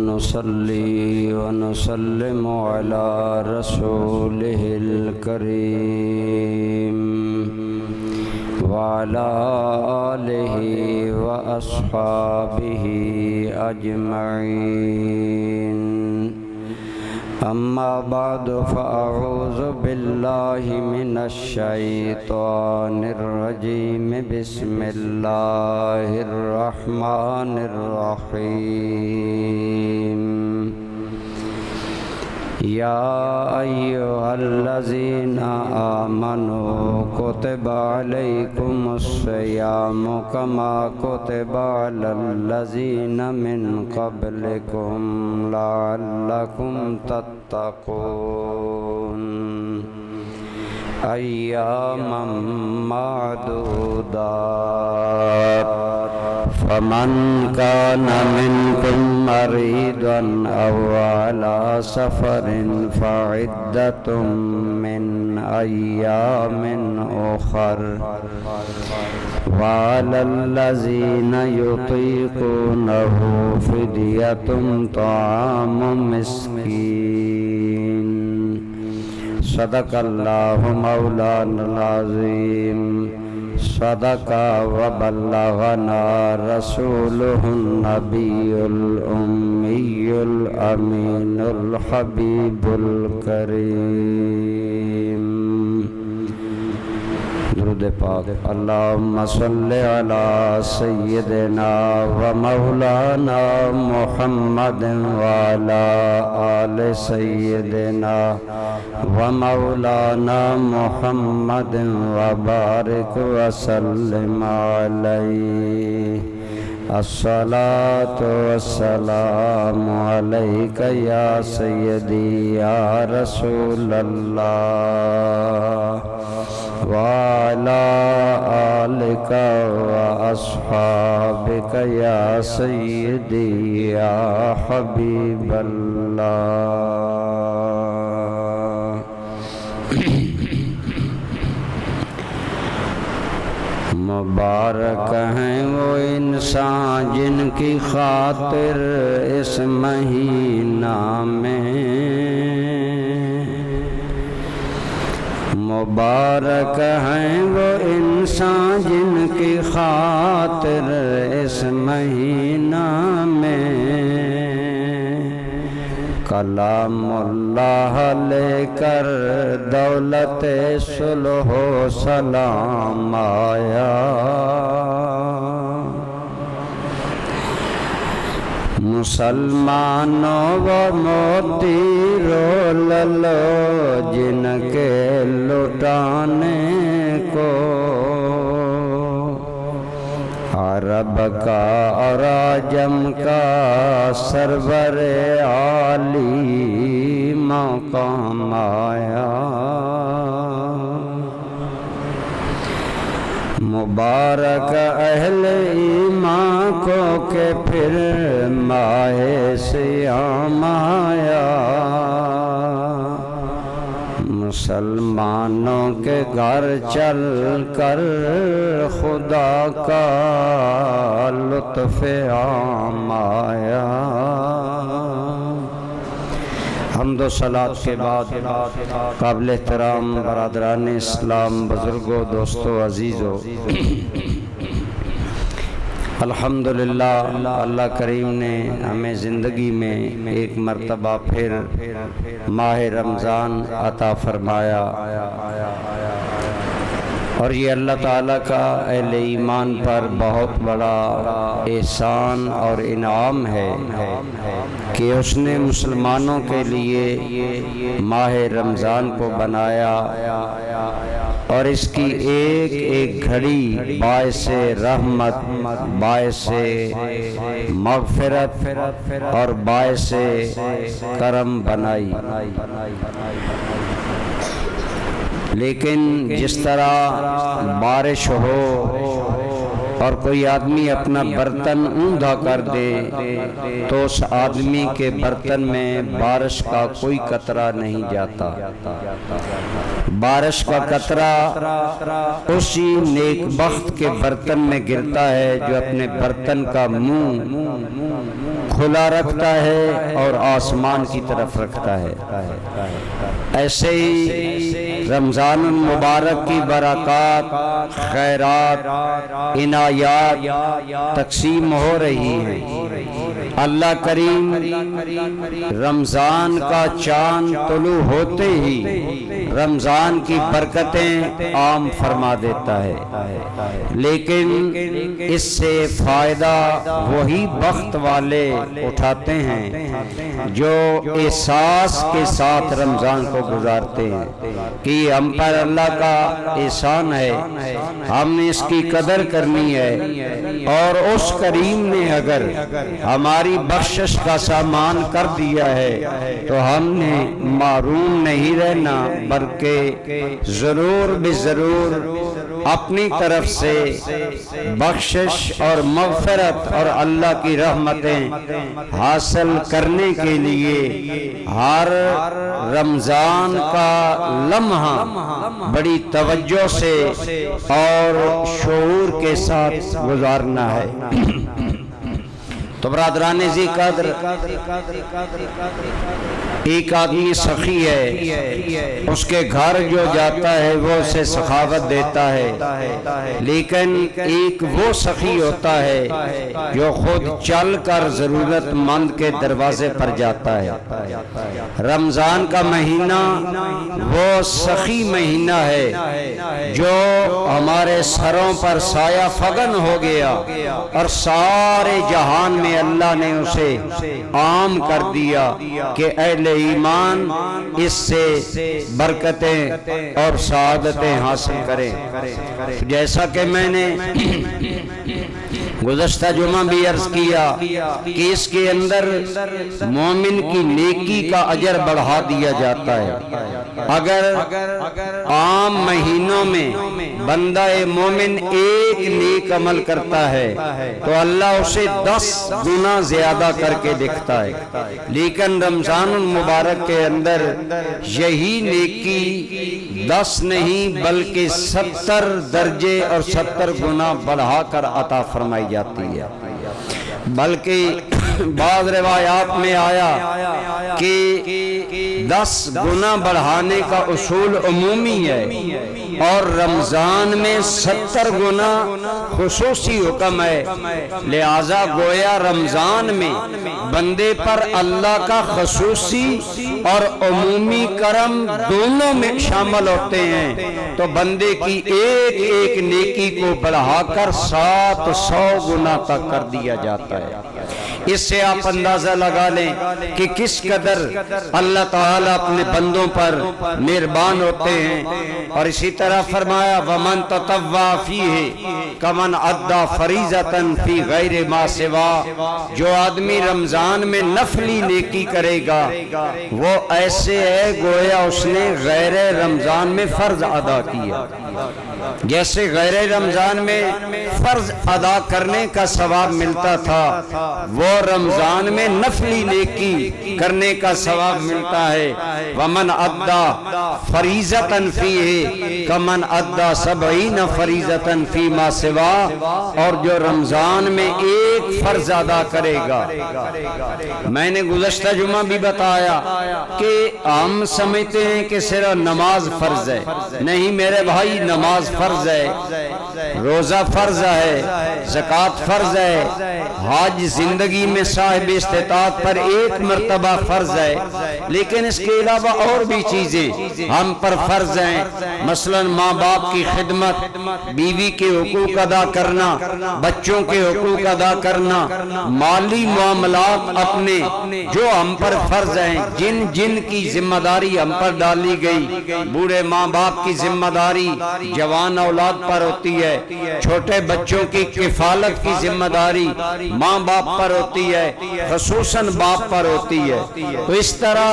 नुसल्ली व नुसल्लिमु अला रसूलिहिल करीम व अला आलिहि व अस्हाबिहि अजमईन। अम्मा बादु फ़अऊज़ु बिल्लाहि मिनश शैतानिर रजीम। बिस्मिल्लाहिर रहमानिर रहीम। या अय्युहल्लज़ीना आमनू कुतिबा अलैकुमुस्सियामु कमा कुतिबा अलल्लज़ीना मिन क़ब्लिकुम लअल्लकुम तत्तक़ून। अय्यामम मादूदात। फमन काना मिनकुम मरीदन औ अला सफरिन फ़इद्दतुम मिन अय्यामिन उख़र वअलल्लज़ीना युतीक़ूनहु फ़िद्यतुन तआमु मिस्कीन। सदक़ल्लाहु मौलाना अज़ीम। सदका व बल्लगना रसूलुहुन नबियुल उम्मियुल अमीनुल हबीबुल करीम। दुरूद पाक। अल्लाहुम्मा सल्लि अला सय्यिदिना व मौलाना मुहम्मदिन व अला आलि सय्यिदिना व मौलाना मुहम्मदिन व बारिक व सल्लिम अलैहि। अस्सलातु वस्सलामु अलैका या सय्यदी या रसूलल्लाह व अला आलिका व अस्हाबिका या सय्यदी या हबीबल्लाह। मुबारक हैं वो इंसान जिनकी खातिर इस महीना में, मुबारक हैं वो इंसान जिनकी खातिर इस महीना में कलामुल्लाह लेकर दौलते सुलहो सलाम आया। मुसलमानों व मोती रोललो जिनके लुटाने को अरब का और आजम का सरवरे आली मकाम आया। मुबारक अहले ईमान को के फिर माहे सियाम आया। मुसलमानों के घर चल कर खुदा का लुत्फ़ आम आया। हम्दो सलात के बाद काबिल एहतराम बरादरान इस्लाम, बुजुर्गों, दोस्तों, अजीज़ों, अल्हम्दुलिल्लाह अल्लाह करीम ने हमें ज़िंदगी में एक मर्तबा फिर माह रमज़ान अता फरमाया और ये अल्लाह ताला का अहले ईमान पर बहुत बड़ा एहसान और इनाम है कि उसने मुसलमानों के लिए माह रमज़ान को बनाया और इसकी एक एक घड़ी बायसे रहमत, बायसे मग़फ़िरत और बायसे करम बनाई। लेकिन जिस तरह बारिश हो और कोई आदमी अपना बर्तन ऊंधा कर दे तो उस आदमी के बर्तन में बारिश का कोई कतरा नहीं जाता। बारिश का कतरा उसी नेकबख्त के बर्तन में गिरता है जो अपने बर्तन का मुंह खुला रखता है और आसमान की तरफ रखता है। ऐसे ही रमजान मुबारक की बरक़ात, खैरात, इनायात तक़सीम हो रही हैं। अल्लाह करीम रमजान का चांद तुलू होते ही रमजान की बरकतें आम फरमा देता है, लेकिन इससे फायदा वही बख्त वाले उठाते हैं जो एहसास के साथ रमजान को गुजारते हैं कि हम पर अल्लाह का एहसान है, हमने इसकी कदर करनी है और उस करीम ने अगर हमारी बख्शिश का सामान कर दिया है तो हमने मारूम नहीं रहना, बल्कि जरूर बेजरूर अपनी तरफ से बख्शिश और मग़फ़िरत और अल्लाह की रहमतें हासिल करने के लिए हर रमजान का लम्हा बड़ी तवज्जो से और शऊर के साथ गुजारना है। तो बरादराने जी कद्र, एक आदमी सखी है, उसके घर जो जाता है वो उसे सखावत देता है, लेकिन एक वो सखी होता है जो खुद चल कर जरूरतमंद के दरवाजे पर जाता है। रमजान का महीना वो सखी महीना है जो हमारे सरों पर साया फगन हो गया और सारे जहान में अल्लाह ने उसे आम कर दिया कि अहले ईमान इससे बरकतें और सआदतें हासिल करें। जैसा कि मैंने गुज़श्ता जुमा भी अर्ज किया कि इसके अंदर मोमिन की नेकी का अजर बढ़ा दिया जाता है। अगर आम महीनों में बंदा मोमिन एक नेक अमल करता है तो अल्लाह उसे 10 गुना ज्यादा करके दिखता है, लेकिन रमजान मुबारक के अंदर यही नेकी 10 नहीं बल्कि 70 दर्जे और 70 गुना बढ़ाकर अता फरमाई जाती है। बल्कि बाद रिवायात में आया कि 10 गुना बढ़ाने का उसूल उमूमी है और रमजान में 70 गुना खुसूसी हुक्म है। लिहाजा गोया रमजान में बंदे पर अल्लाह का खुसूसी और उमूमी करम दोनों में शामिल होते हैं, तो बंदे की एक एक नेकी को बढ़ाकर 700 गुना तक कर दिया जाता है। इससे आप अंदाजा लगा लें कि किस कदर अल्लाह ताला अपने बंदों पर मेहरबान होते हैं। और इसी तरह फरमाया वमन ततव्वा फीहि कमन अद्दा फरीजतन फी गैर मा सिवा, जो आदमी रमजान में नफली नेकी करेगा वो ऐसे है गोया उसने गैर रमजान में फर्ज अदा किया। जैसे गैर रमजान में फर्ज अदा करने का सवाब मिलता था, वो रमजान में नफली नेकी करने का सवाब मिलता है। वमन अद्दा फरीजतन फीहि कमन अद्दा सबईन फरीजतन फी मा सिवा, और जो रमजान में एक फर्ज अदा करेगा। मैंने गुज़श्ता जुमा भी बताया कि हम समझते हैं कि सिर्फ नमाज फर्ज है, नहीं मेरे भाई, नमाज फर्ज है, रोजा फर्ज है, ज़कात फर्ज है, हज जिंदगी में साहिब इस्तिताअत पर एक मर्तबा फर्ज है, लेकिन इसके अलावा और भी चीजें हम पर फर्ज हैं। मसलन माँ बाप की खिदमत, बीवी के हुकूक अदा करना, बच्चों के हुकूक अदा करना, माली मामलात अपने जो हम पर फर्ज हैं, जिन जिन की जिम्मेदारी हम पर डाली गई, बूढ़े माँ बाप की जिम्मेदारी, जवान जवान औलाद पर होती है, छोटे बच्चों की किफालत की जिम्मेदारी माँ बाप पर होती है, खसूसन बाप पर होती है। तो इस तरह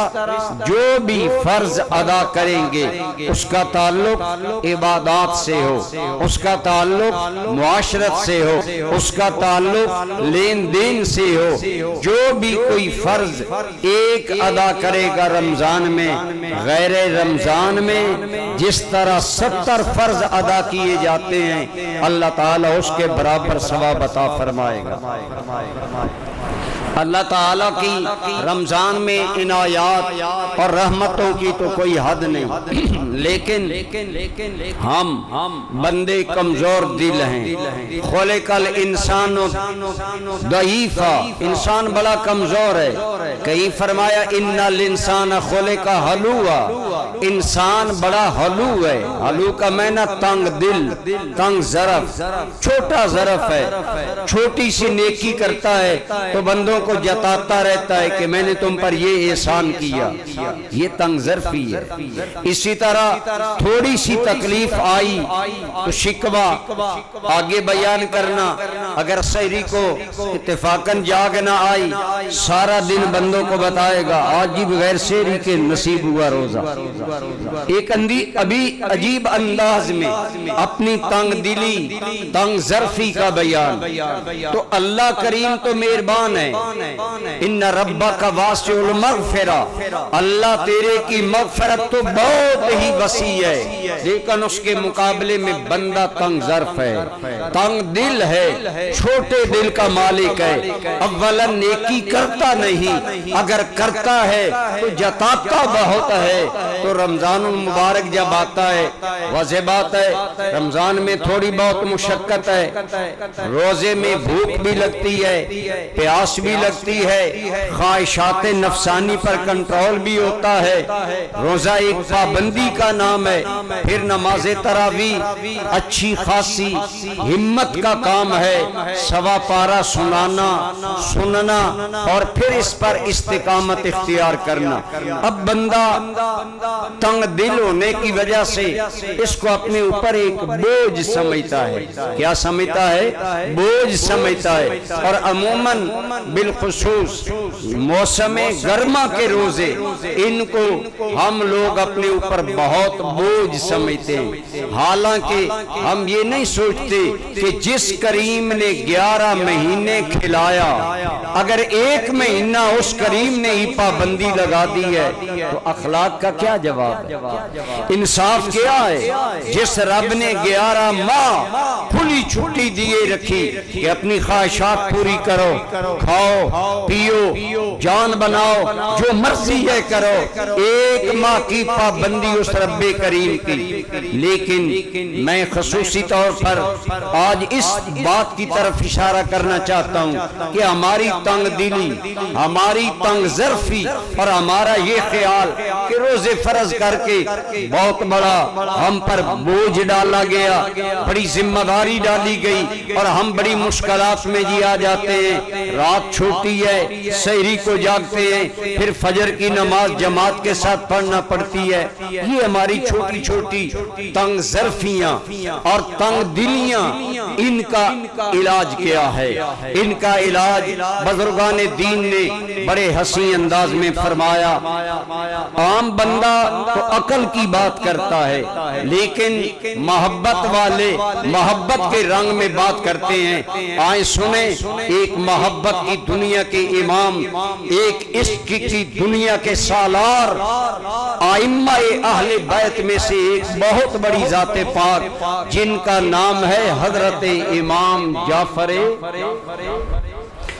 जो भी फर्ज अदा करेंगे उसका ताल्लुक इबादत से हो, उसका ताल्लुक मुआशरत से हो, उसका ताल्लुक लेन देन से हो। जो भी कोई फर्ज एक अदा करेगा रमजान में, गैर रमजान में जिस तरह 70 फर्ज अदा किए जाते हैं, अल्लाह ताला उसके बराबर सवाब अता फरमाएगा। अल्लाह ताला की रमजान में इनायात और रहमतों की तो कोई हद नहीं, लेकिन हम बंदे कमजोर दिल हैं। खुलिकल इंसान दईफा, इंसान बड़ा कमजोर है। कहीं फरमाया इन्नल इंसान खुलिका हलूआ, इंसान बड़ा हलू है। हलू का मैना तंग दिल, तंग ज़रफ, छोटा ज़रफ है। छोटी सी नेकी करता है तो बंदों को जताता रहता है कि मैंने तुम पर ये एहसान किया, ये तंगज़रफी है। इसी तरह थोड़ी सी तकलीफ आई तो शिकवा आगे बयान करना। अगर सहरी को इत्तेफाकन जाग ना आई, सारा दिन बंदों को बताएगा आज ही बगैर सहरी के नसीब हुआ रोजा। एक अभी अजीब अंदाज में अपनी तंग दिली, तंग ज़रफी का बयान। तो अल्लाह करीम तो मेहरबान है, इन्ना रब्बा का वासिउल मग़फ़िरा, अल्लाह तेरे की मग़फ़िरत तो बहुत ही वसी है, लेकिन उसके मुकाबले में बंदा तंग ज़र्फ है, तंग दिल है, छोटे दिल का मालिक है। अव्वलन नेकी करता नहीं, अगर करता है तो जताता बहुत है। तो रमजान मुबारक जब आता है, वाज़ेह बात है रमजान में थोड़ी बहुत मुशक्कत है, रोजे में भूख भी लगती है, प्यास भी लगती है, ख्वाहिशात नफसानी पर कंट्रोल भी होता है। रोजा एक पाबंदी का नाम है। फिर नमाज तरावी अच्छी खासी हिम्मत का काम है, सवा पारा सुनाना, सुनना और फिर इस पर इस्तिकामत इख्तियार करना। अब बंदा तंग दिल होने की वजह से इसको अपने ऊपर एक बोझ समझता है। क्या समझता है? बोझ समझता है। और अमूमन बिलखुसूस मौसमे गर्मा के रोजे, इनको हम लोग अपने ऊपर बहुत बोझ समझते हैं। हालांकि हम ये नहीं सोचते कि जिस करीम ने 11 महीने खिलाया, अगर एक महीना उस करीम ने ही पाबंदी लगा दी है तो अखलाक का क्या जवाब है? इंसाफ क्या है? जिस रब ने 11 माह खुली छुट्टी दिए रखी कि अपनी ख्वाहिशात पूरी करो, खाओ पियो, जान बनाओ, जो मर्जी है करो, एक माह की पाबंदी उस रब्बे करीम की। लेकिन मैं खसूसी तौर पर आज इस बात की तरफ इशारा करना चाहता हूँ कि हमारी तंग दिली, हमारी तंग ज़रफी और हमारा ये ख्याल कि रोजे फर्ज करके बहुत बड़ा हम पर बोझ डाला गया, बड़ी जिम्मेदारी डाली गई और हम बड़ी मुश्किलात में जी आ जाते हैं। रात छोटी है, सहरी को जागते हैं, फिर फजर की नमाज जमात के साथ पढ़ना पड़ती है। ये हमारी छोटी छोटी तंग ज़रफियां और तंग दिलियां, इनका इलाज क्या है? इनका इलाज बुजुर्गाने दीन ने बड़े हसी अंदाज में फरमाया। आम बंदा तो अकल की बात करता है, लेकिन मोहब्बत वाले मोहब्बत के रंग में बात करते हैं। आए सुने, एक मोहब्बत की दुनिया के इमाम, एक इश्क की दुनिया के सालार, आइम्मा अहले बैत में से एक बहुत बड़ी जाते पाक जिनका नाम है हजरत इमाम जाफर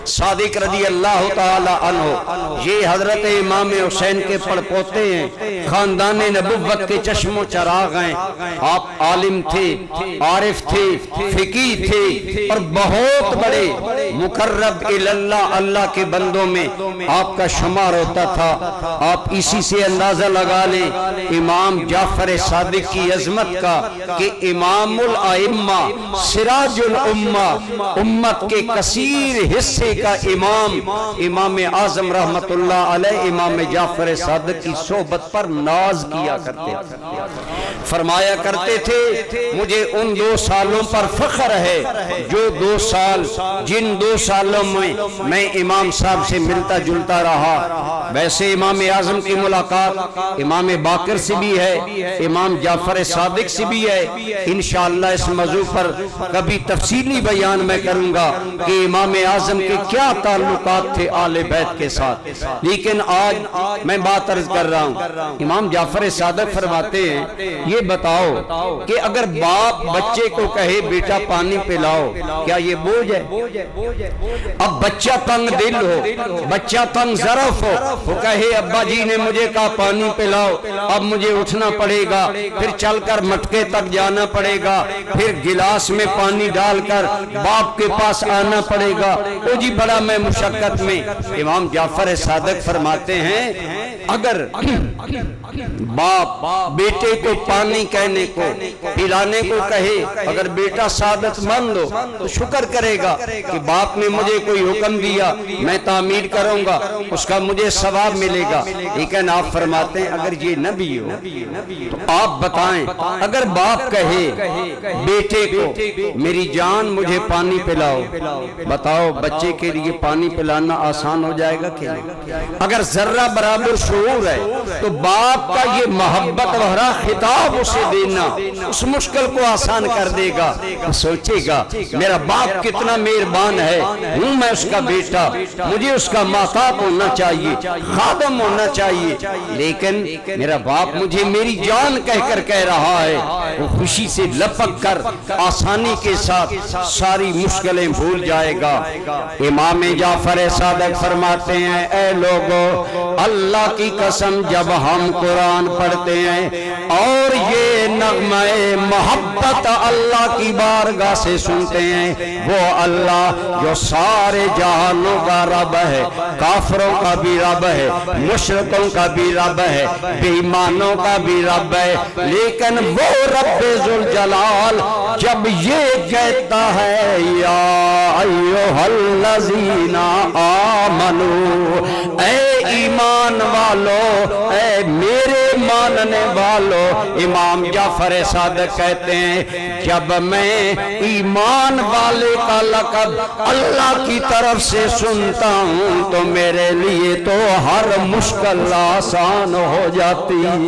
सादिक रज़ी अल्लाह ताला अन्हु। ये हजरत इमाम हुसैन के पड़पोते हैं, खानदान नबुव्वत के चश्मो चराग हैं। आप आलिम थे, आरिफ थे, फिकी थे और बहुत बड़े मुकर्रब इल्लाह, अल्लाह के बंदों में आपका शुमार होता था। आप इसी से अंदाजा लगा लें इमाम जाफर सादिक की अजमत का कि इमामुल आइम्मा सिराजुल उम्मा, उम्मत के कसीर हिस्से का इमाम आजम रहमतुल्लाह अलैह इमाम जाफर सादिक की सोहबत पर नाज किया करते थे। फरमाया करते थे मुझे उन 2 सालों पर फख्र है जो 2 साल जिन 2 सालों में मैं इमाम साहब से मिलता जुलता रहा। वैसे इमाम आजम की मुलाकात इमाम बाकर से भी है, इमाम जाफर सादिक से भी है। इंशाअल्लाह इस मौजू पर कभी तफसीली बयान मैं करूंगा कि इमाम आजम के क्या ताल्लुकात थे आले बैत के साथ। लेकिन आज मैं बात अर्ज कर रहा हूँ, इमाम जाफर सादिक फरमाते हैं ये बताओ कि अगर बाप बच्चे को कहे बेटा पानी पिलाओ, क्या ये बोझ है? अब बच्चा तंग दिल हो, बच्चा तंग ज़रफ़ हो, वो कहे अब्बा जी ने मुझे कहा पानी पिलाओ, अब मुझे उठना पड़ेगा, फिर चलकर मटके तक जाना पड़ेगा, फिर गिलास में पानी डालकर बाप के पास आना पड़ेगा। ओ जी बड़ा मैं मुशक्कत में। इमाम जाफर सादिक फरमाते हैं अगर बाप बेटे को पानी कहने को पिलाने को कहे, अगर बेटा सादतमंद हो तो शुक्र करेगा कि बाप ने मुझे कोई हुक्म दिया, मैं तामीर करूंगा, उसका मुझे सवाब मिलेगा। लेकिन आप फरमाते हैं अगर ये न भी हो तो आप बताएं, अगर बाप कहे बेटे को मेरी जान मुझे पानी पिलाओ, बताओ बच्चे के लिए पानी पिलाना आसान हो जाएगा क्या? अगर जर्रा बराबर शऊर है तो बाप का ये मोहब्बत भरा खिताब उसे देना उस मुश्किल को आसान कर देगा। तो सोचेगा मेरा बाप कितना मेहरबान है, हूँ मैं उसका बेटा, मुझे उसका माताब होना चाहिए, खादम होना चाहिए, लेकिन मेरा बाप मुझे मेरी जान कहकर कह रहा है। वो खुशी से लपक कर आसानी के साथ सारी मुश्किलें भूल जाएगा। इमाम जाफर सादिक फरमाते हैं ऐ लोगों, अल्लाह की कसम जब हम कुरान पढ़ते हैं और ये नगमे मोहब्बत अल्लाह की बारगाह से सुनते हैं, वो अल्लाह जो सारे जहानों का रब है, काफरों का भी रब है, मुशरिकों का भी रब है, बेईमानों का भी रब है, लेकिन वो रब्बे जुल जलाल जब ये कहता है या अय्युहल्लज़ीना आमनू, ऐ ईमान वालों, ऐ मेरे मानने वालों। इमाम जाफर सादिक कहते हैं जब मैं ईमान वाले का लक़ब अल्लाह की तरफ से सुनता हूँ तो मेरे लिए तो हर मुश्किल आसान हो जाती है।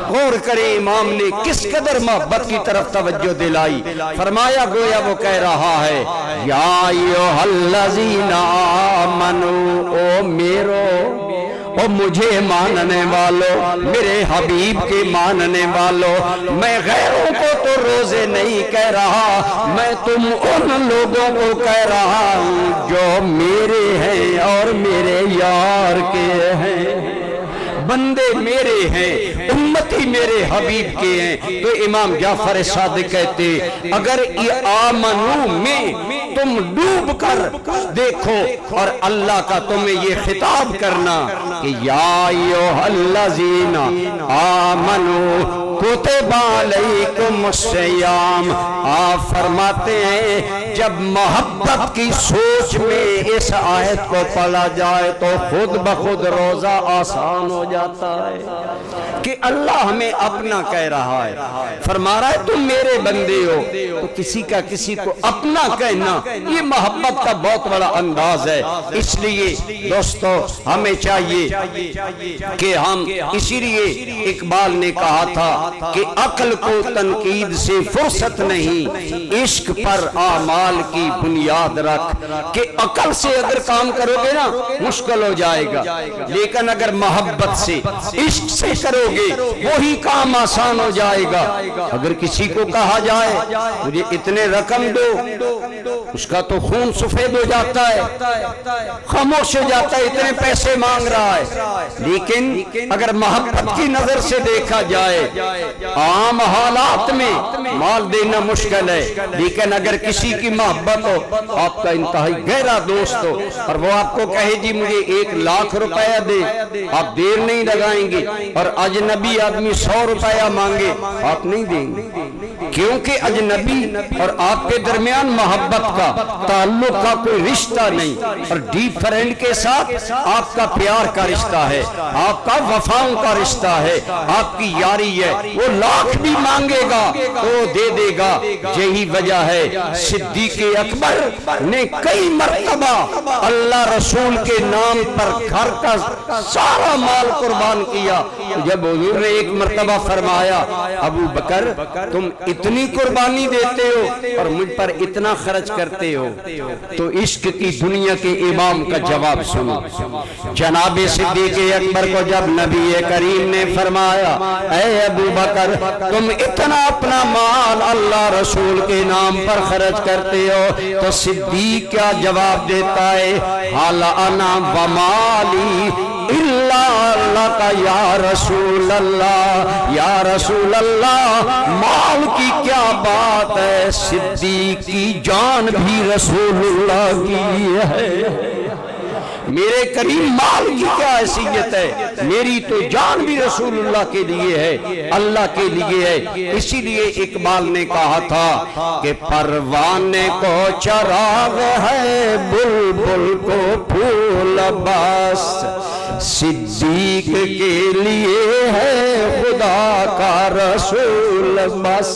गौर करें इमाम ने किस कदर मोहब्बत की तरफ तवज्जो दिलाई। फरमाया गोया वो कह रहा है या अय्युहल्लज़ीना आमनू, ओ मेरो ओ मुझे मानने वालों, मेरे हबीब के मानने वालों, मैं गैरों को तो रोजे नहीं कह रहा, मैं तुम उन लोगों को कह रहा हूँ जो मेरे हैं और मेरे यार के हैं, बंदे मेरे हैं, उम्मती मेरे हबीब के हैं। तो इमाम जाफर सादिक कहते अगर ये आमनू में तुम डूब कर देखो और अल्लाह का तुम्हें ये खिताब करना कि या अय्युहल्लज़ीना आमनू कुतिबा अलैकुमुस्सियाम, आप फरमाते हैं जब मोहब्बत की सोच में इस आयत को पढ़ा जाए तो खुद ब खुद रोजा आसान हो जाता है कि अल्लाह हमें अपना कह रहा है, फरमा रहा है तुम मेरे बंदे हो। तो किसी का किसी को अपना कहना ये मोहब्बत का बहुत बड़ा अंदाज है। इसलिए दोस्तों हमें चाहिए कि हम, इसीलिए इकबाल ने कहा था कि अक्ल को तनकीद से फुर्सत नहीं, इश्क पर आमाल की बुनियाद रख। कि अक्ल से अगर काम करोगे ना मुश्किल हो जाएगा, लेकिन अगर मोहब्बत से इश्क से करोगे वही काम आसान हो जाएगा। अगर किसी को कहा जाए मुझे इतने रकम दो, उसका तो खून सफेद हो जाता है, खामोश हो जाता है, इतने पैसे मांग रहा है। लेकिन अगर मोहब्बत की नजर से देखा जाए आम हालात में माल देना मुश्किल है, लेकिन अगर किसी की मोहब्बत हो, आपका इंतहाई गहरा दोस्त हो और वो आपको कहे जी मुझे 1 लाख रुपया दे, आप देर नहीं लगाएंगे और अजनबी आदमी 100 रुपया मांगे आप नहीं देंगे, क्योंकि अजनबी और आपके दरमियान मोहब्बत का ताल्लुक का कोई रिश्ता नहीं, और डीप फ्रेंड के साथ आपका प्यार का रिश्ता है, आपका वफाओं का रिश्ता है, आपकी यारी है। वो लाख भी मांगेगा तो दे देगा। यही वजह है सिद्दीक़ अकबर ने कई मर्तबा अल्लाह रसूल के नाम पर घर का सारा माल कुर्बान किया। जब हुजूर ने एक मर्तबा फरमाया, अबू बकर तुम इतनी कुर्बानी देते हो और मुझ पर इतना खर्च करते हो, तो इश्क की दुनिया के इमाम का जवाब सुनो। जनाबे सिद्दीक़ अकबर को जब नबी करीम ने फरमाया, ऐ अबू बकर तुम इतना अपना माल अल्लाह रसूल के नाम पर खर्च करते हो, तो सिद्दीक़ क्या जवाब देता है, हाल अना व माली इल्ला अल्लाह का या रसूल अल्लाह, या रसूल अल्लाह माल की क्या बात है, सिद्दीक़ की जान भी रसूलुल्लाह की है। मेरे करीम माल की क्या हैसियत है, मेरी तो जान भी रसूलुल्लाह के लिए है, अल्लाह के लिए है। इसीलिए इकबाल ने कहा था कि परवाने को चराग है, बुलबुल को फूल बस, सिद्दीक़ के लिए है खुदा का रसूल बस।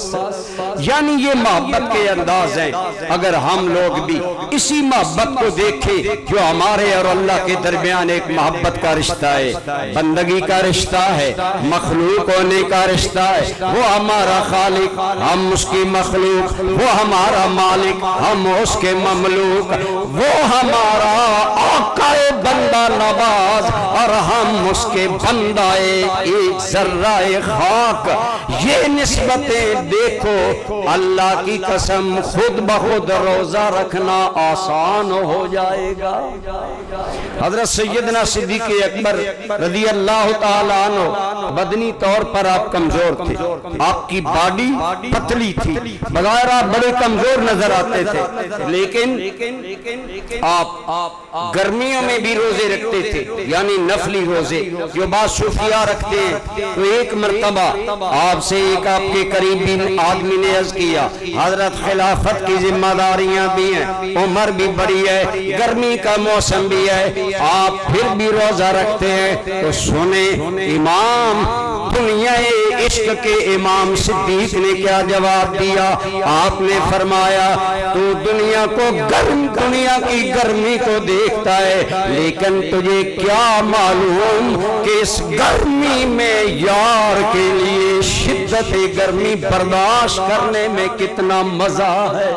यानी ये मोहब्बत के अंदाज हैं। अगर हम लोग भी इसी मोहब्बत को देखें जो हमारे और अल्लाह के दरमियान एक मोहब्बत का रिश्ता है, बंदगी का रिश्ता है, मखलूक होने का रिश्ता है, वो हमारा खालिक हम उसकी मखलूक, वो हमारा मालिक हम उसके ममलूक, वो हमारा आकाए बंदा नवाज और हम उसके बंदाए एक जर्राए खाक। ये निस्बतें देखो, अल्लाह की कसम खुद ब खुद रोजा रखना आसान हो जाएगा। हजरत सैयदना सिद्दीक़ अकबर रज़ी अल्लाह ताला अन्हु बदनी तौर पर आप कमजोर थे, आपकी बॉडी पतली थी, बगैर आप बड़े कमजोर नजर आते थे, लेकिन आप गर्मियों में भी रोजे रखते थे, यानी नफली रोजे जो बाद सूफिया रखते हैं। तो एक मर्तबा आपसे एक आपके करीबी आदमी ने अर्ज किया, हजरत खिलाफत की जिम्मेदारियां भी हैं, उम्र भी बड़ी है, गर्मी का मौसम भी है, आप फिर भी रोजा रखते हैं। तो सुने इमाम दुनिया इश्क के इमाम सिद्दीक़ ने क्या जवाब दिया। आपने फरमाया, तू दुनिया को गर्म, दुनिया की गर्मी को देखता है, लेकिन तुझे क्या मालूम कि इस गर्मी में यार के लिए शिद्दत गर्मी बर्दाश्त करने में कितना मजा है।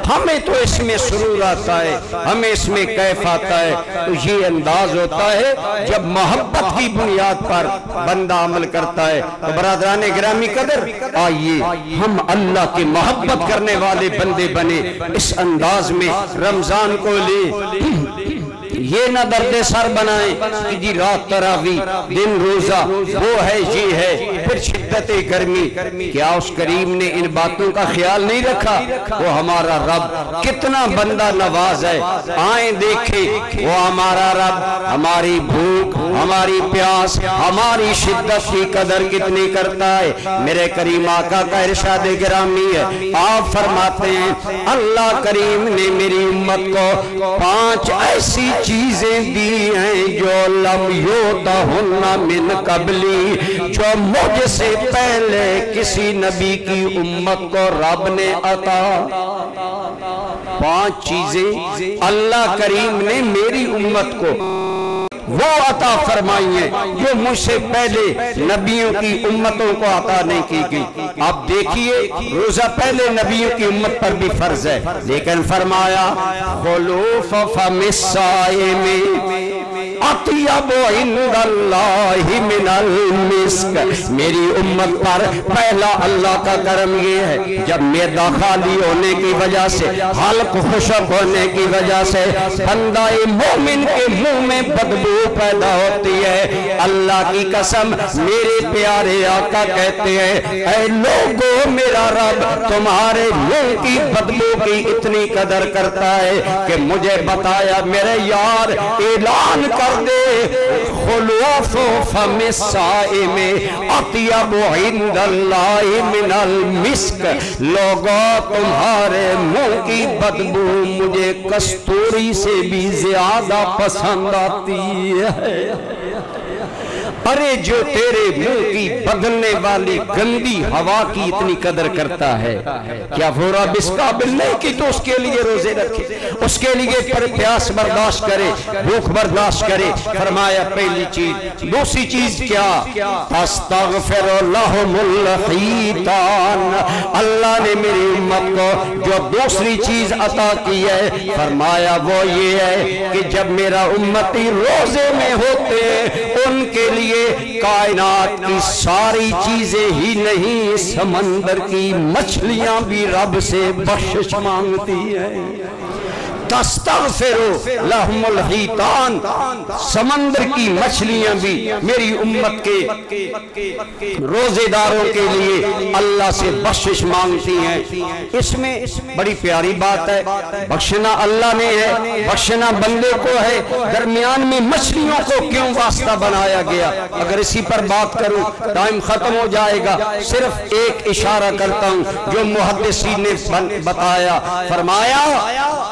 हमें तो इसमें सुरूर आता है, हमें इसमें कैफ आता है। तो ये अंदाज होता है जब मोहब्बत की बुनियाद पर बंदा अमल करता है। तो बरादरान गिरामी कदर, आइए हम अल्लाह की मोहब्बत करने वाले बंदे बने, इस अंदाज में रमजान को ले। ये ना दर्द सर बनाए कि जी रात तरावी दिन रोजा वो है ये है, फिर शिद्दत गर्मी। क्या उस करीम ने इन बातों का ख्याल नहीं रखा? वो हमारा रब कितना बंदा नवाज है। आए देखे वो हमारा रब हमारी भूख, हमारी प्यास, हमारी शिद्दत की कदर कितनी करता है। मेरे करीम आका का इरशाद गिरामी है, आप फरमाते हैं अल्लाह करीम ने मेरी उम्मत को 5 ऐसी चीजें दी हैं जो लम युतहुन्ना मिन कबली, जो मुझसे पहले किसी नबी की उम्मत को रब ने अता। 5 चीजें अल्लाह करीम ने मेरी उम्मत को वो अता फरमाई है जो मुझसे पहले नबियों की उम्मतों को अता नहीं की गई। आप देखिए रोजा पहले नबियों की उम्मत पर भी फर्ज है, लेकिन फरमाया खुलूफ फमिस्साइमी अतियब इंदल्लाहि मिनल मिस्क। मेरी उम्मत पर पहला अल्लाह का करम ये है, जब मैदा खाली होने की वजह से, हल्क खुशक होने की वजह से बंदाए मोमिन के मुंह में बदबू पैदा होती है। अल्लाह की कसम मेरे प्यारे आका कहते हैं, ऐ लोगों मेरा रब तुम्हारे मुंह की बदबू की इतनी कदर करता है कि मुझे बताया मेरे यार ऐलान कर दे खुलूफ फम साइम अतियब इंदल्लाहि मिनल मिस्क। लोगों तुम्हारे मुंह की बदबू मुझे कस्तूरी से भी ज्यादा पसंद आती है। अरे जो तेरे मुंह की बदलने वाली गंदी हवा की इतनी कदर करता है, क्या वो रब इस काबिल नहीं कि तो उसके लिए रोजे रखे, उसके लिए प्यास बर्दाश्त करे, भूख बर्दाश्त करे। फरमाया पहली चीज। दूसरी चीज क्या? अस्तगफिरुल्लाहुल खीतान। अल्लाह ने मेरी उम्मत को जो दूसरी चीज अता की है, फरमाया वो ये है कि जब मेरा उम्मती रोजे में होते उनके लिए कायनात की सारी चीजें ही नहीं, समंदर की मछलियां भी रब से बख्शिश मांगती है। तस्तगफिरु लहुमुल हीतान। समंदर की मछलियां भी मेरी उम्मत के रोजेदारों के लिए अल्लाह से बख्शिश मांगती हैं। इसमें बड़ी प्यारी बात है। बख्शना अल्लाह ने है, बख्शना बंदे को है। दरमियान में मछलियों को क्यों वास्ता बनाया गया? अगर इसी पर बात करूं टाइम खत्म हो जाएगा। सिर्फ एक इशारा करता हूं जो मुहद्दिसीन ने बताया। फरमाया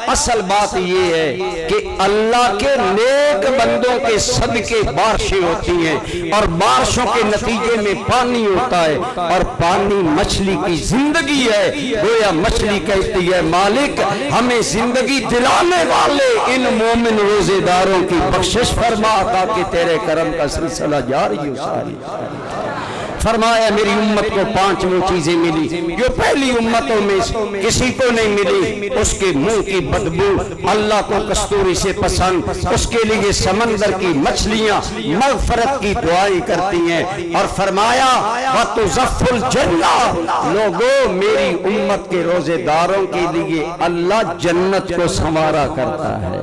असल बात यह है कि अल्लाह के नेक बंदों के सदके बारिशें होती हैं और बारिशों के नतीजे में पानी होता है, और पानी मछली की जिंदगी है। गोया मछली कहती है मालिक हमें जिंदगी दिलाने वाले इन मोमिन रोजेदारों की बख्शिश फरमा ताकि तेरे करम का सिलसिला जारी हो। सारी फरमाया मेरी उम्मत को 5 वो चीजें मिली जो पहली उम्मतों में किसी को नहीं मिली। उसके मुंह की बदबू अल्लाह को कस्तूरी से पसंद, उसके लिए समंदर की मछलियां मगफरत की दुआएं करती हैं। और फरमाया वतुज़फ़ुल जन्ना। लोगों मेरी उम्मत के रोजेदारों के लिए अल्लाह जन्नत को संवारा करता है,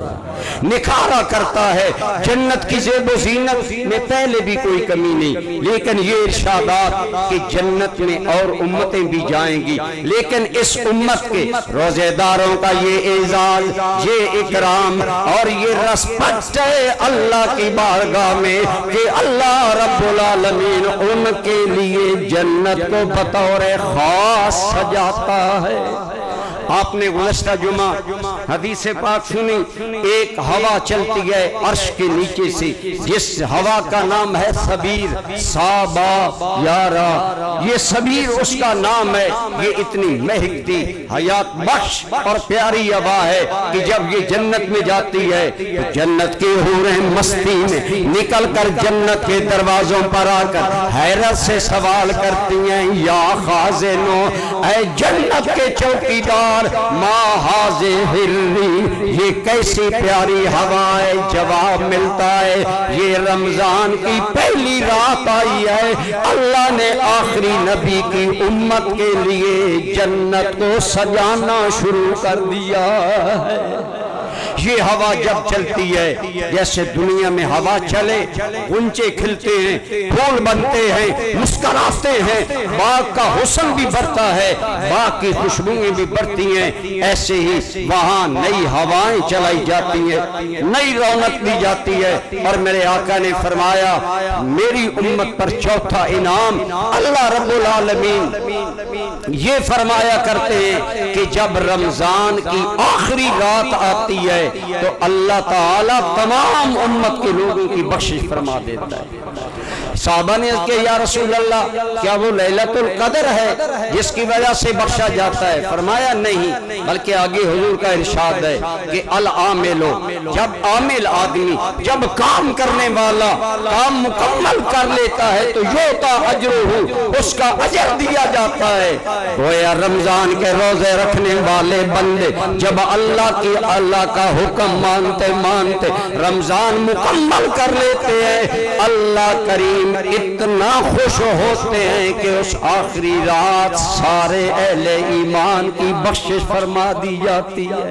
निखारा करता है। जन्नत की ज़ेब ज़ीनत में पहले भी कोई कमी नहीं, लेकिन ये इरशादात कि जन्नत में और उम्मतें भी जाएंगी, लेकिन इस उम्मत के रोजेदारों का ये एजाज, ये इकराम और ये रिस्पेक्ट है अल्लाह की बारगाह में कि अल्लाह रब्बुल आलमीन उनके लिए जन्नत को बतौर खास सजाता है। आपने गुज़श्ता जुमा हदीस पाक सुनी, एक हवा चलती है अर्श के नीचे से, जिस हवा का नाम है सबीर, साबा यारा। ये सबीर उसका नाम है। ये इतनी महकती हयात बख्श और प्यारी हवा है कि जब ये जन्नत में जाती है तो जन्नत के हूरें मस्ती में निकल कर जन्नत के दरवाजों पर आकर हैरत से सवाल करती हैं, या खाज़िनो, ऐ जन्नत के चौकीदार, माँ हाज़े हिर्री, ये कैसी प्यारी हवा है। जवाब मिलता है ये रमजान की पहली रात आई है, अल्लाह ने आखिरी नबी की उम्मत के लिए जन्नत को सजाना शुरू कर दिया है। ये हवा जब चलती है जैसे दुनिया में हवा चले, गुंचे खिलते हैं, फूल बनते हैं, मुस्कुराते हैं, बाग का हुस्न भी बढ़ता है, बाग की खुशबुएं भी बढ़ती हैं। ऐसे ही वहाँ नई हवाएं चलाई जाती हैं, नई रौनक दी जाती है। और मेरे आका ने फरमाया मेरी उम्मत पर चौथा इनाम अल्लाह रब्बुल आलमीन ये फरमाया करते हैं कि जब रमजान की आखिरी रात आती है तो अल्लाह ताला तमाम उम्मत के लोगों की बख्शिश फरमा देता है। साहबा ने कहा या रसूल अल्लाह, क्या वो लैलतुल कदर है जिसकी वजह से बख्शा जाता है? फरमाया नहीं, बल्कि आगे हुजूर का इरशाद है कि अल आमिलो, जब आमिल आदमी, जब काम करने वाला काम मुकम्मल कर लेता है तो योता अजरुहु, उसका अजर दिया जाता है। गोया रमजान के रोजे रखने वाले बंदे जब अल्लाह का हुक्म मानते मानते रमजान मुकम्मल कर लेते हैं, अल्लाह करीम करीम इतना खुश होते हैं कि उस आखिरी रात सारे अहले ईमान की बख्शिश फरमा दी जाती है।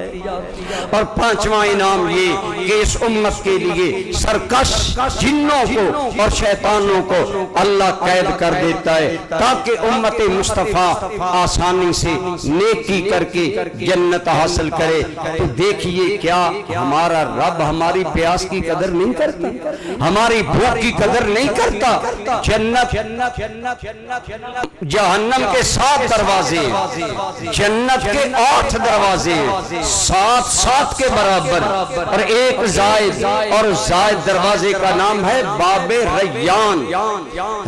और पांचवा इनाम ये कि इस उम्मत के लिए सरकश जिन्नों को और शैतानों को अल्लाह कैद कर देता है ताकि उम्मत मुस्तफ़ा आसानी से नेकी करके जन्नत हासिल करे। तो देखिए क्या हमारा रब हमारी प्यास की कदर नहीं करता, हमारी भूख की कदर नहीं करता। जन्नत जहन्नम के 7 दरवाजे, जन्नत के 8 दरवाजे, 7 के बराबर और एक जायद, और जायद दरवाजे का नाम है बाबे रैयान।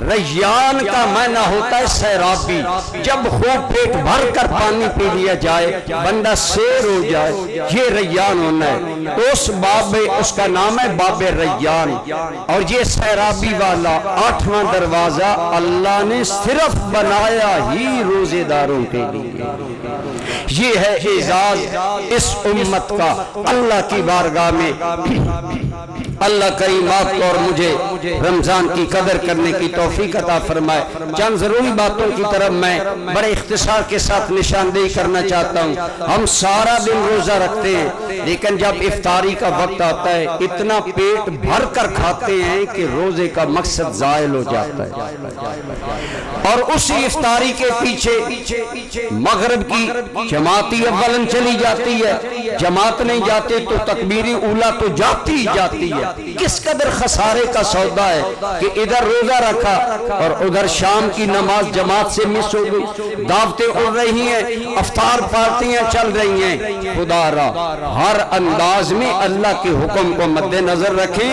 रैयान का माना होता है सैराबी। जब खूब पेट भर कर पानी पी लिया जाए, बंदा शेर हो जाए, ये रैयान होना है। उस बाबे, उसका नाम है बाबे रैयान। और ये सैराबी वाला 8वां दरवाजा अल्लाह ने सिर्फ बनाया ही रोजेदारों के लिए। ये है एजाज इस उम्मत का अल्लाह की बारगाह में। अल्लाह करीम आपको और मुझे रमजान की कदर करने की तौफीक अता फरमाए। चंद जरूरी बातों की तरफ मैं बड़े इख्तिसार के साथ निशानदेही करना चाहता हूँ। हम सारा दिन रोजा रखते हैं, लेकिन जब इफ्तारी का वक्त आता है इतना पेट भर कर खाते हैं कि रोजे का मकसद जायल हो जाता है। और उसी इफ्तारी के पीछे मगरिब की जमाती अव्वलन चली जाती है। जमात नहीं जाते तो तकबीरी उला तो जाती ही जाती है। किस कदर खसारे का सौदा है कि इधर रोजा रखा और उधर शाम की नमाज जमात से मिस हो गई। दावतें उड़ रही हैं, अफ्तार पार्टियां चल रही हैं। खुदारा हर अंदाज में अल्लाह के हुक्म को मद्देनजर रखें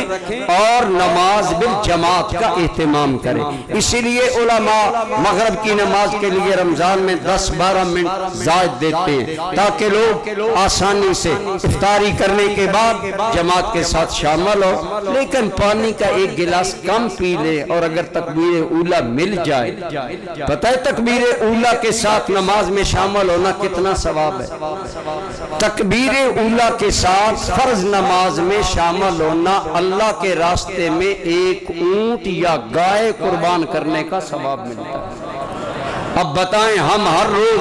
और नमाज बिल जमात का एहतमाम करें। इसीलिए उलमा मगरिब की नमाज के लिए रमजान में 10-12 मिनट ज़ायद देते हैं ताकि लोग आसानी से इफ्तारी करने के बाद जमात के साथ शामिल हो। लेकिन पानी का एक गिलास कम पी ले और अगर तकबीर ऊला मिल जाए, पता है तकबीर ऊला के साथ नमाज में शामिल होना कितना सवाब है। तकबीर ऊला के साथ फर्ज नमाज में शामिल होना अल्लाह के रास्ते में एक ऊंट या गाय कुर्बान करने का सवाब मिलता है। अब बताएं, हम हर रोज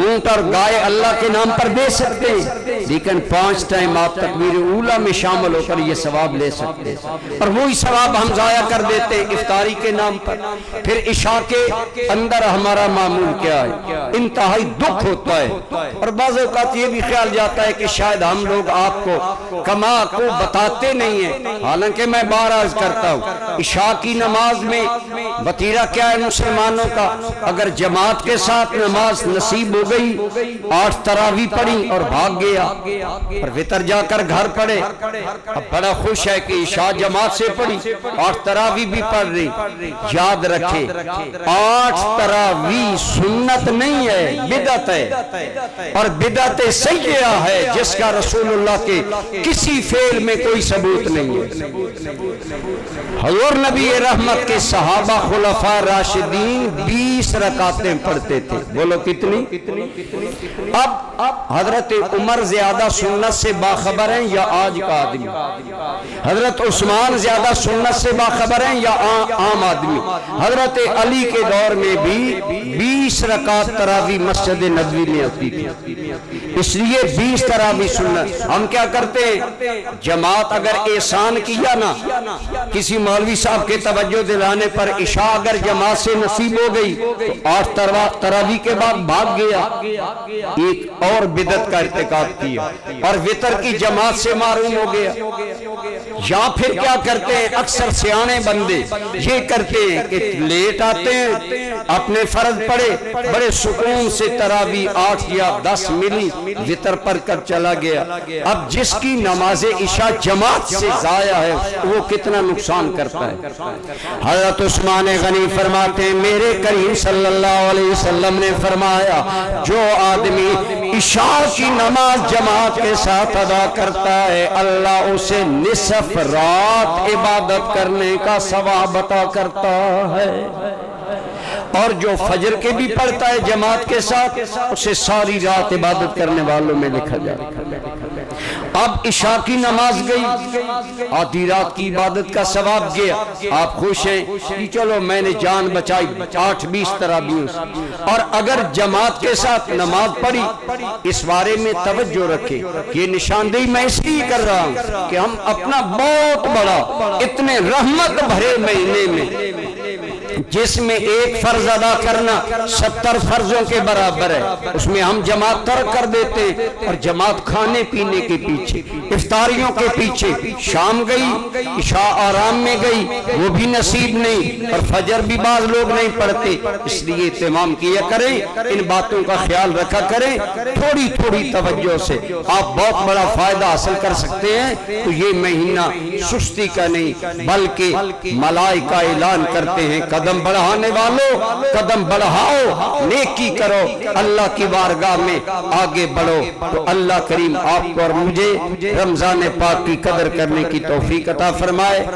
ऊंट और गाय अल्लाह के नाम पर दे सकते हैं, लेकिन 5 टाइम आप तकबीर ऊला में शामिल होकर ये सवाब ले सकते हैं। और वही सवाब हम जाया कर देते हैं इफ्तारी के नाम पर। फिर इशा के अंदर हमारा मामूल क्या है, इंतहाई दुख होता है। और बाज़ औक़ात ये भी ख्याल जाता है कि शायद हम लोग आपको कमा को बताते नहीं है। हालांकि मैं बार अर्ज करता हूँ, इशा की नमाज में वतीरा क्या है मुसलमानों का। अगर जमात के साथ नमाज नसीब हो गई, 8 तरावी पढ़ी और भाग गया और वितर जाकर घर पढ़े, अब बड़ा खुश है कि इशा जमात से पढ़ी, 8 तरावी भी पढ़ रही। याद रखे 8 तरावी सुन्नत नहीं है, बिदअत है। और बिदअत सय्यिआ है जिसका रसूलुल्लाह के किसी फेल में कोई सबूत नहीं है। हुजूर नबी रहमत के सहाबा खुलफा राशिदीन 20 रकातें पढ़ते थे। बोलो कितनी? अब हजरत उमर ज्यादा सुन्नत से बाखबर हैं या आज का आदमी? हजरत उस्मान ज्यादा सुन्नत से बाखबर हैं या आम आदमी? हजरत अली के दौर में भी 20 रकात तरावी मस्जिद नबवी में होती थी, इसलिए 20 तरावी सुन्नत। हम क्या करते हैं, जमात अगर एहसान किया ना, किसी मौलवी साहब के तवज्जो दिलाने पर इशा अगर जमात से नसीब हो गई तो 8 तरावी के बाद भाग गया, एक और बिदत का इर्तिकाब किया और वितर की जमात से मारूम हो गया। या फिर क्या करते हैं, अक्सर सियाने बंदे ये करते हैं कि लेट आते हैं, अपने फर्ज पढ़े, बड़े सुकून से तरावी 8 या 10 मिली, वितर पर कर चला गया। अब जिसकी नमाज इशा जमात से जाया है वो कितना नुकसान करता है। हज़रत उस्मान गनी फरमाते हैं, मेरे करीम सल्लल्लाहु अलैहि वसल्लम ने फरमाया, जो आदमी इशा की नमाज जमात के साथ अदा करता है, अल्लाह उसे निसफ रात इबादत करने का सवाब अता करता है। और जो फजर के भी पढ़ता है जमात के साथ, उसे सारी रात इबादत करने वालों में लिखा जाता है। अब इशा की नमाज गई, आधी रात की इबादत का सवाब गया। आप खुश हैं कि चलो मैंने जान बचाई 8-20 तराबीह। और अगर जमात के साथ नमाज पढ़ी, इस बारे में तवज्जो रखें, ये निशानदेही मैं इसलिए कर रहा हूं कि हम अपना बहुत बड़ा, इतने रहमत भरे महीने में जिसमें एक फर्ज अदा करना 70 फर्जों के बराबर है, उसमें हम जमात तर्क कर देते हैं। और जमात खाने पीने के पीछे, इफ्तारियों के पीछे, शाम गई, इशा आराम में गई, वो भी नसीब नहीं, और फजर भी बाज लोग नहीं पढ़ते। इसलिए इत्तेमाम किया करें, इन बातों का ख्याल रखा करें। थोड़ी थोड़ी तवज्जो से आप बहुत बड़ा फायदा हासिल कर सकते हैं। तो ये महीना सुस्ती का नहीं, बल्कि मलाइका ऐलान करते हैं, कदम बढ़ाने वालों कदम बढ़ाओ, नेकी करो, अल्लाह की बारगाह में आगे बढ़ो। तो अल्लाह करीम आपको और मुझे रमजान पाक की कदर करने की तौफीक अता फरमाए।